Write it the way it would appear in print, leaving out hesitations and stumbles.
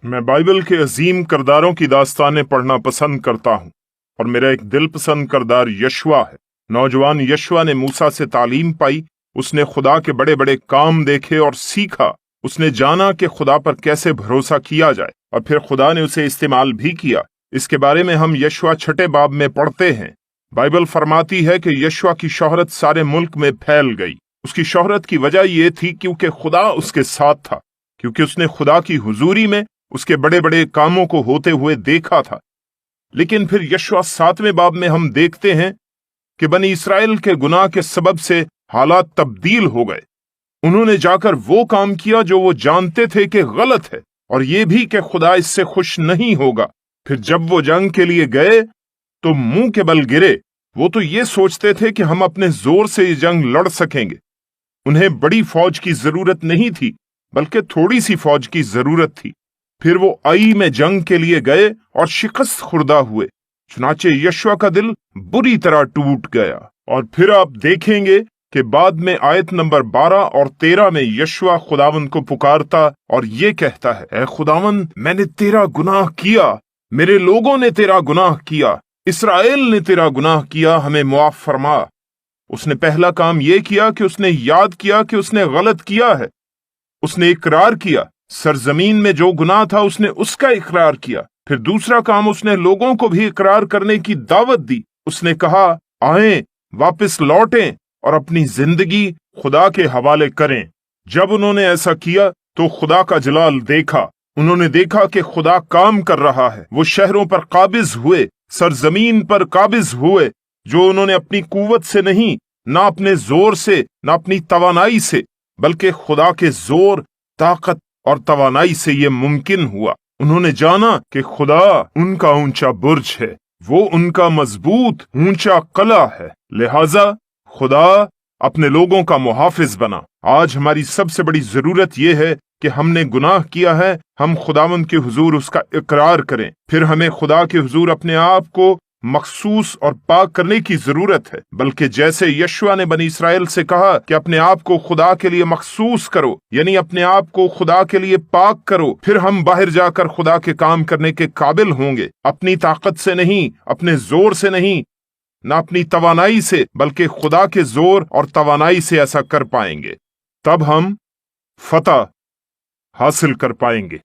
मैं बाइबल के अजीम किरदारों की दास्तानें पढ़ना पसंद करता हूँ और मेरा एक दिल पसंद किरदार यशुआ है। नौजवान यशुआ ने मूसा से तालीम पाई, उसने खुदा के बड़े बड़े काम देखे और सीखा। उसने जाना कि खुदा पर कैसे भरोसा किया जाए और फिर खुदा ने उसे इस्तेमाल भी किया। इसके बारे में हम यशुआ 6 बाब में पढ़ते हैं। बाइबल फरमाती है कि यशुआ की शोहरत सारे मुल्क में फैल गई। उसकी शोहरत की वजह यह थी क्योंकि खुदा उसके साथ था, क्योंकि उसने खुदा की हुजूरी में उसके बड़े बड़े कामों को होते हुए देखा था। लेकिन फिर यशुआ 7वें बाब में हम देखते हैं कि बनी इस्राएल के गुनाह के सबब से हालात तब्दील हो गए। उन्होंने जाकर वो काम किया जो वो जानते थे कि गलत है, और ये भी कि खुदा इससे खुश नहीं होगा। फिर जब वो जंग के लिए गए तो मुंह के बल गिरे। वो तो ये सोचते थे कि हम अपने जोर से ये जंग लड़ सकेंगे। उन्हें बड़ी फौज की जरूरत नहीं थी, बल्कि थोड़ी सी फौज की जरूरत थी। फिर वो आई में जंग के लिए गए और शिकस्त खुर्दा हुए। चुनाचे यशुआ का दिल बुरी तरह टूट गया। और फिर आप देखेंगे कि बाद में आयत नंबर 12 और 13 में यशुआ खुदावंद को पुकारता और ये कहता है, ऐ खुदावंद, मैंने तेरा गुनाह किया, मेरे लोगों ने तेरा गुनाह किया, इसराइल ने तेरा गुनाह किया, हमें मुआफ फरमा। उसने पहला काम यह किया कि उसने याद किया कि उसने गलत किया है। उसने इकरार किया, सरजमीन में जो गुनाह था उसने उसका इकरार किया। फिर दूसरा काम, उसने लोगों को भी इकरार करने की दावत दी। उसने कहा, आएं, वापस लौटें और अपनी जिंदगी खुदा के हवाले करें। जब उन्होंने ऐसा किया तो खुदा का जलाल देखा। उन्होंने देखा कि खुदा काम कर रहा है। वो शहरों पर काबिज हुए, सरजमीन पर काबिज हुए, जो उन्होंने अपनी कुव्वत से नहीं, ना अपने जोर से, ना अपनी तवानाई से, बल्कि खुदा के जोर, ताकत और तवानाई से ये मुमकिन हुआ। उन्होंने जाना कि खुदा उनका ऊंचा बुर्ज है, वो उनका मजबूत ऊंचा कला है। लिहाजा खुदा अपने लोगों का मुहाफिज बना। आज हमारी सबसे बड़ी जरूरत यह है कि हमने गुनाह किया है, हम खुदावंद के हुजूर उसका इकरार करें। फिर हमें खुदा के हुजूर अपने आप को मखसूस और पाक करने की जरूरत है। बल्कि जैसे यशुआ ने बनी इस्राएल से कहा कि अपने आप को खुदा के लिए मखसूस करो, यानी अपने आप को खुदा के लिए पाक करो, फिर हम बाहर जाकर खुदा के काम करने के काबिल होंगे। अपनी ताकत से नहीं, अपने जोर से नहीं, ना अपनी तवानाई से, बल्कि खुदा के जोर और तवानाई से ऐसा कर पाएंगे। तब हम फतह हासिल कर पाएंगे।